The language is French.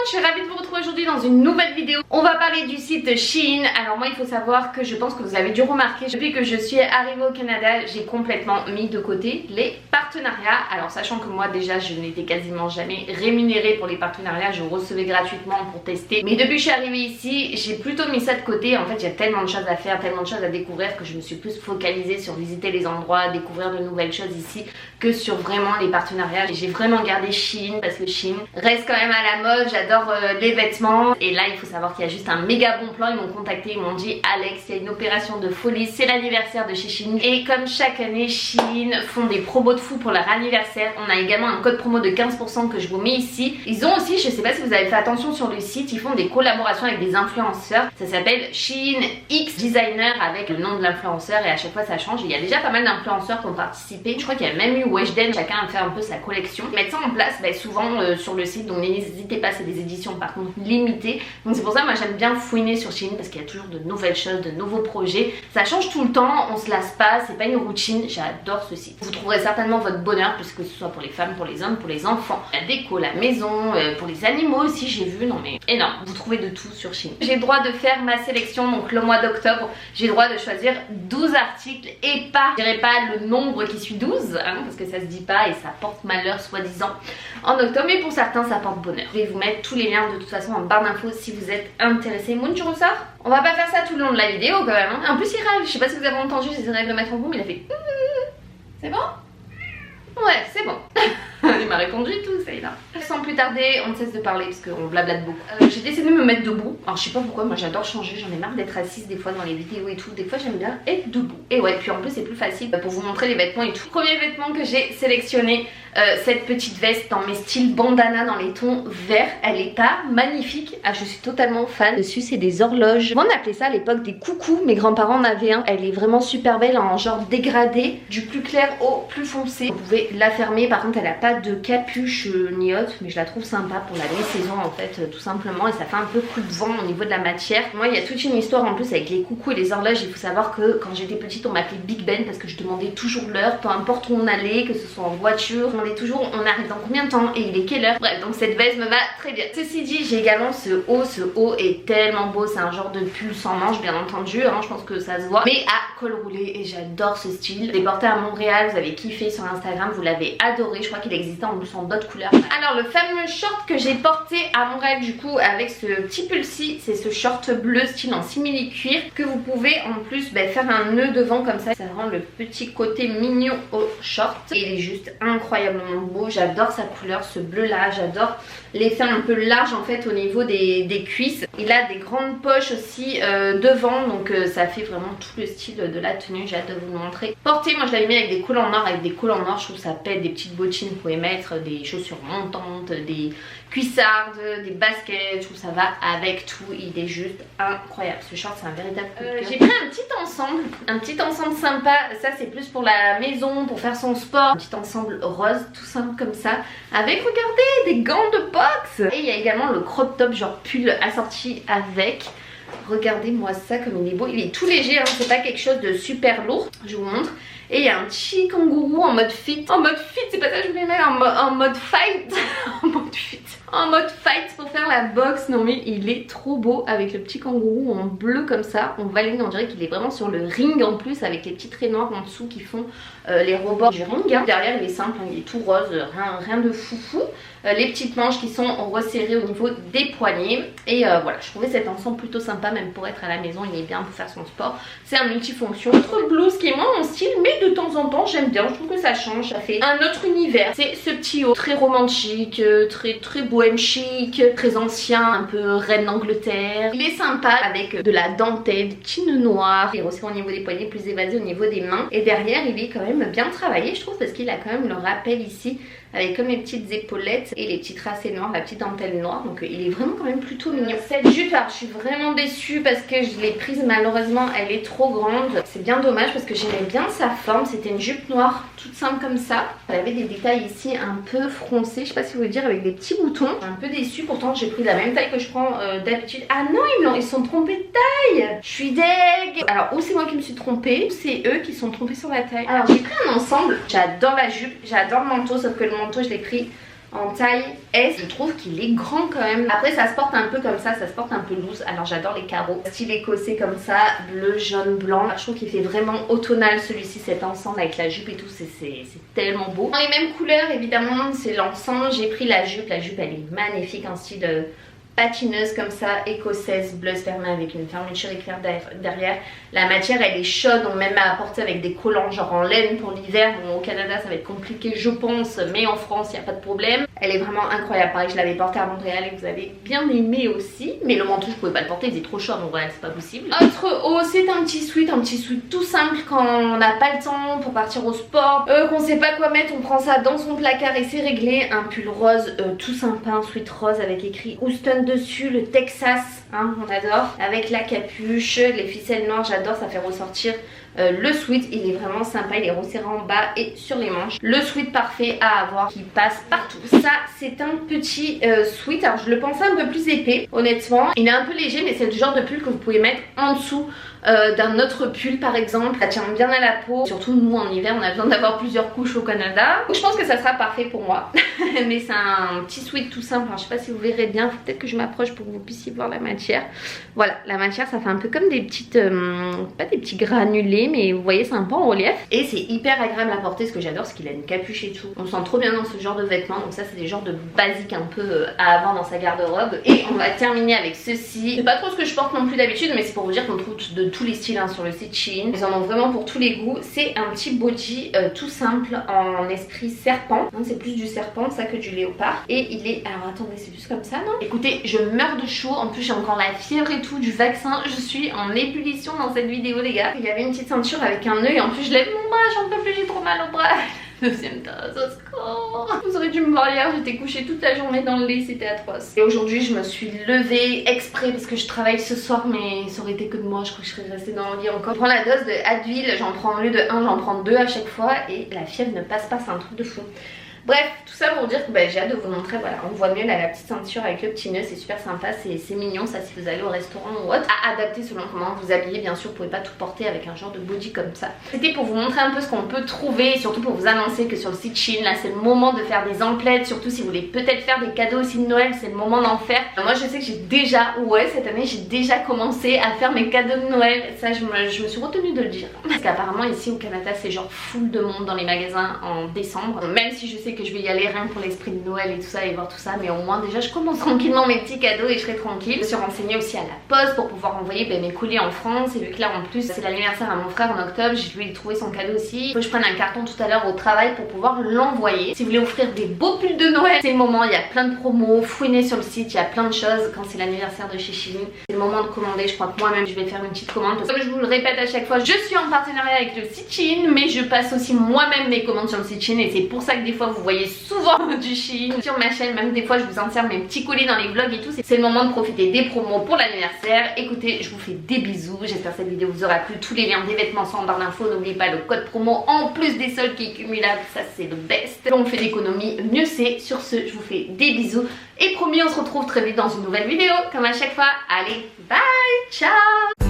je suis ravie de vous retrouver aujourd'hui dans une nouvelle vidéo. On va parler du site Shein. Alors moi il faut savoir que je pense que vous avez dû remarquer, depuis que je suis arrivée au Canada, j'ai complètement mis de côté les partenariats. Alors sachant que moi déjà je n'étais quasiment jamais rémunérée pour les partenariats, je recevais gratuitement pour tester. Mais depuis que je suis arrivée ici, j'ai plutôt mis ça de côté. En fait il y a tellement de choses à faire, tellement de choses à découvrir que je me suis plus focalisée sur visiter les endroits, découvrir de nouvelles choses ici que sur vraiment les partenariats. J'ai vraiment gardé Shein parce que Shein reste quand même à la mode, j'adore les vêtements. Et là il faut savoir qu'il y a juste un méga bon plan, ils m'ont contacté, ils m'ont dit Alex il y a une opération de folie, c'est l'anniversaire de chez Shein. Et comme chaque année Shein font des promos de fou pour leur anniversaire, on a également un code promo de 15% que je vous mets ici. Ils ont aussi, je sais pas si vous avez fait attention sur le site, ils font des collaborations avec des influenceurs. Ça s'appelle Shein X Designer avec le nom de l'influenceur et à chaque fois ça change. Il y a déjà pas mal d'influenceurs qui ont participé, je crois qu'il y a même eu Weshden, chacun a fait un peu sa collection. Mettre ça en place souvent sur le site, donc n'hésitez pas, c'est des éditions par contre limitées. Donc c'est pour ça moi j'aime bien fouiner sur Shein parce qu'il y a toujours de nouvelles choses, de nouveaux projets. Ça change tout le temps, on se lasse pas, c'est pas une routine, j'adore ce site. Vous trouverez certainement votre bonheur puisque ce soit pour les femmes, pour les hommes, pour les enfants, la déco, la maison, pour les animaux aussi j'ai vu, non mais énorme, vous trouvez de tout sur Shein. J'ai le droit de faire ma sélection, donc le mois d'octobre, j'ai le droit de choisir 12 articles et pas, je dirais pas le nombre qui suit 12, hein, parce que ça se dit pas et ça porte malheur soi-disant en octobre, mais pour certains ça porte bonheur. Je vais vous mettre tous les liens de toute façon en barre d'infos si vous êtes intéressés. Moon, tu ressors? On va pas faire ça tout le long de la vidéo quand même, hein. En plus il râle, je sais pas si vous avez entendu, j'essaierai de le mettre en boum, il a fait c'est bon? Ouais, c'est bon. Il m'a répondu et tout, ça y est là. Sans plus tarder, on ne cesse de parler parce qu'on blablate beaucoup. J'ai décidé de me mettre debout. Alors je sais pas pourquoi, moi j'adore changer, j'en ai marre d'être assise des fois dans les vidéos et tout. Des fois j'aime bien être debout. Et ouais, puis en plus c'est plus facile pour vous montrer les vêtements et tout. Premier vêtement que j'ai sélectionné, cette petite veste dans mes styles bandana dans les tons verts. Elle est pas magnifique? Ah, je suis totalement fan. Dessus c'est des horloges. On appelait ça à l'époque des coucous. Mes grands-parents en avaient un. Elle est vraiment super belle en genre dégradé, du plus clair au plus foncé. Vous pouvez la fermer. Par contre elle a pas de capuche ni autre, mais je la trouve sympa pour la mi-saison en fait, tout simplement. Et ça fait un peu coup de vent au niveau de la matière. Moi il y a toute une histoire en plus avec les coucous et les horloges. Il faut savoir que quand j'étais petite on m'appelait Big Ben parce que je demandais toujours l'heure, peu importe où on allait, que ce soit en voiture, on est toujours on arrive dans combien de temps et il est quelle heure. Bref, donc cette veste me va très bien. Ceci dit, j'ai également ce haut est tellement beau, c'est un genre de pull sans manche bien entendu, hein, je pense que ça se voit, mais à col roulé et j'adore ce style. Je l'ai porté à Montréal, vous avez kiffé sur Instagram, vous l'avez adoré, je crois qu'il existait en plus en d'autres couleurs. Alors le fameux short que j'ai porté à Montréal du coup avec ce petit pull-ci, c'est ce short bleu style en simili cuir que vous pouvez en plus faire un nœud devant comme ça rend le petit côté mignon au short et il est juste incroyablement beau. J'adore sa couleur, ce bleu là, j'adore l'effet un peu large en fait au niveau des cuisses. Il a des grandes poches aussi devant, donc ça fait vraiment tout le style de la tenue. J'ai hâte de vous le montrer. Porté, moi je l'avais mis avec des collants noirs, avec des collants noirs, je trouve ça pète, des petites bottines vous pouvez mettre, des chaussures montantes, des cuissardes, des baskets, je trouve ça va avec tout, il est juste incroyable. Ce short c'est un véritable coup de cœur. J'ai pris un petit ensemble sympa, ça c'est plus pour la maison, pour faire son sport. Un petit ensemble rose tout simple comme ça, avec regardez des gants de boxe. Et il y a également le crop top genre pull assorti avec. Regardez-moi ça comme il est beau, il est tout léger, hein, c'est pas quelque chose de super lourd, je vous montre. Et il y a un petit kangourou en mode fit. En mode fit, c'est pas ça que je voulais mettre, en mode fight. En mode fit. En mode fight pour faire la boxe. Non mais il est trop beau avec le petit kangourou en bleu comme ça. On valide, on dirait qu'il est vraiment sur le ring en plus avec les petits traits noirs en dessous qui font les rebords du ring. Derrière il est simple, hein, il est tout rose, rien de foufou. Les petites manches qui sont resserrées au niveau des poignets. Et voilà, je trouvais cet ensemble plutôt sympa même pour être à la maison, il est bien pour faire son sport. C'est un multifonction. Autre blouse qui est moins mon style mais de temps en temps j'aime bien, je trouve que ça change, ça fait un autre univers. C'est ce petit haut très romantique, très bohème chic, très ancien, un peu reine d'Angleterre. Il est sympa avec de la dentelle, des petits nœuds noirs, et aussi au niveau des poignets, plus évasé au niveau des mains. Et derrière il est quand même bien travaillé je trouve parce qu'il a quand même le rappel ici avec comme les petites épaulettes et les petits tracés noirs, la petite dentelle noire, donc il est vraiment quand même plutôt mignon. Cette jupe, alors je suis vraiment déçue parce que je l'ai prise malheureusement, elle est trop grande, c'est bien dommage parce que j'aimais bien sa forme. C'était une jupe noire toute simple comme ça, elle avait des détails ici un peu froncés, je sais pas si vous voulez dire, avec des petits boutons. Je suis un peu déçue, pourtant j'ai pris la même taille que je prends d'habitude. Ah non, ils se sont trompés de taille, je suis deg. Alors ou c'est moi qui me suis trompée, ou c'est eux qui se sont trompés sur la taille. Alors j'ai pris un ensemble, j'adore la jupe, j'adore le manteau, sauf que le manteau je l'ai pris en taille S. Je trouve qu'il est grand quand même. Après ça se porte un peu comme ça se porte un peu loose. Alors j'adore les carreaux. Style écossais comme ça, bleu, jaune, blanc. Je trouve qu'il fait vraiment automnal celui-ci, cet ensemble avec la jupe et tout. C'est tellement beau. Dans les mêmes couleurs évidemment, c'est l'ensemble. J'ai pris la jupe. La jupe elle est magnifique en style patineuse comme ça, écossaise, bleu fermé avec une fermeture éclair derrière. La matière elle est chaude, on même à apporter avec des collants genre en laine pour l'hiver. Bon au Canada ça va être compliqué je pense, mais en France il n'y a pas de problème. Elle est vraiment incroyable, pareil je l'avais portée à Montréal et vous avez bien aimé aussi. Mais le manteau je pouvais pas le porter, il faisait trop chaud à Montréal, c'est pas possible. Autre haut, c'est un petit sweat tout simple quand on n'a pas le temps pour partir au sport, qu'on sait pas quoi mettre, on prend ça dans son placard et c'est réglé. Un pull rose tout sympa, un sweat rose avec écrit Houston dessus, le Texas, hein, on adore, avec la capuche, les ficelles noires, j'adore, ça fait ressortir le sweat. Il est vraiment sympa, il est resserré en bas et sur les manches. Le sweat parfait à avoir qui passe partout. Ça c'est un petit sweat, alors je le pensais un peu plus épais honnêtement. Il est un peu léger mais c'est le genre de pull que vous pouvez mettre en dessous d'un autre pull par exemple. Ça tient bien à la peau, surtout nous en hiver on a besoin d'avoir plusieurs couches au Canada. Donc je pense que ça sera parfait pour moi. Mais c'est un petit sweat tout simple, alors, je sais pas si vous verrez bien, faut peut-être que je m'approche pour que vous puissiez voir la matière. Voilà, la matière ça fait un peu comme des petites, pas des petits granulés mais vous voyez c'est un peu en relief. Et c'est hyper agréable à porter, ce que j'adore, c'est qu'il a une capuche et tout. On se sent trop bien dans ce genre de vêtements, donc ça c'est des genres de basiques un peu à avoir dans sa garde-robe. Et on va terminer avec ceci. C'est pas trop ce que je porte non plus d'habitude mais c'est pour vous dire qu'on trouve de tous les styles hein, sur le site Shein. Ils en ont vraiment pour tous les goûts. C'est un petit body tout simple en esprit serpent, hein, c'est plus du serpent ça que du léopard. Et il est, alors attendez c'est juste comme ça non? Écoutez je meurs de chaud, en plus j'ai encore la fièvre et tout du vaccin, je suis en ébullition dans cette vidéo les gars. Il y avait une petite ceinture avec un nœud et en plus je lève mon bras, j'en peux plus, j'ai trop mal au bras. Deuxième tasse, au secours. Vous aurez dû me voir hier, j'étais couchée toute la journée dans le lit, c'était atroce. Et aujourd'hui je me suis levée exprès parce que je travaille ce soir mais ça aurait été que de moi, je crois que je serais restée dans le lit encore. Je prends la dose de Advil, j'en prends au lieu de 1, j'en prends 2 à chaque fois et la fièvre ne passe pas, c'est un truc de fou. Bref, tout ça pour vous dire que bah, j'ai hâte de vous montrer, voilà, on voit mieux là, la petite ceinture avec le petit nœud, c'est super sympa, c'est mignon ça si vous allez au restaurant ou autre. À adapter selon comment vous habillez, bien sûr, vous pouvez pas tout porter avec un genre de body comme ça. C'était pour vous montrer un peu ce qu'on peut trouver et surtout pour vous annoncer que sur le site Shein, là c'est le moment de faire des emplettes, surtout si vous voulez peut-être faire des cadeaux aussi de Noël, c'est le moment d'en faire. Moi je sais que j'ai déjà, ouais cette année j'ai déjà commencé à faire mes cadeaux de Noël, ça je me suis retenue de le dire. Parce qu'apparemment ici au Canada c'est genre full de monde dans les magasins en décembre, même si je sais que je vais y aller rien pour l'esprit de Noël et tout ça et voir tout ça, mais au moins déjà je commence tranquillement mes petits cadeaux et je serai tranquille. Je me suis renseignée aussi à la poste pour pouvoir envoyer mes colis en France et vu que là en plus c'est l'anniversaire à mon frère en octobre, je lui ai trouvé son cadeau aussi. Il faut que je prenne un carton tout à l'heure au travail pour pouvoir l'envoyer. Si vous voulez offrir des beaux pulls de Noël, c'est le moment, il y a plein de promos, fouinez sur le site, il y a plein de choses quand c'est l'anniversaire de chez Shein. C'est le moment de commander, je crois que moi-même je vais faire une petite commande parce que comme je vous le répète à chaque fois, je suis en partenariat avec le site Shein mais je passe aussi moi-même mes commandes sur le site Shein et c'est pour ça que des fois vous voyez souvent du Shein sur ma chaîne, même des fois je vous insère mes petits colis dans les vlogs et tout. C'est le moment de profiter des promos pour l'anniversaire. Écoutez, je vous fais des bisous, j'espère que cette vidéo vous aura plu. Tous les liens des vêtements sont en barre d'infos, n'oubliez pas le code promo en plus des soldes qui est cumulable, ça c'est le best. Plus on fait d'économies, mieux c'est. Sur ce, je vous fais des bisous et promis on se retrouve très vite dans une nouvelle vidéo comme à chaque fois. Allez, bye, ciao.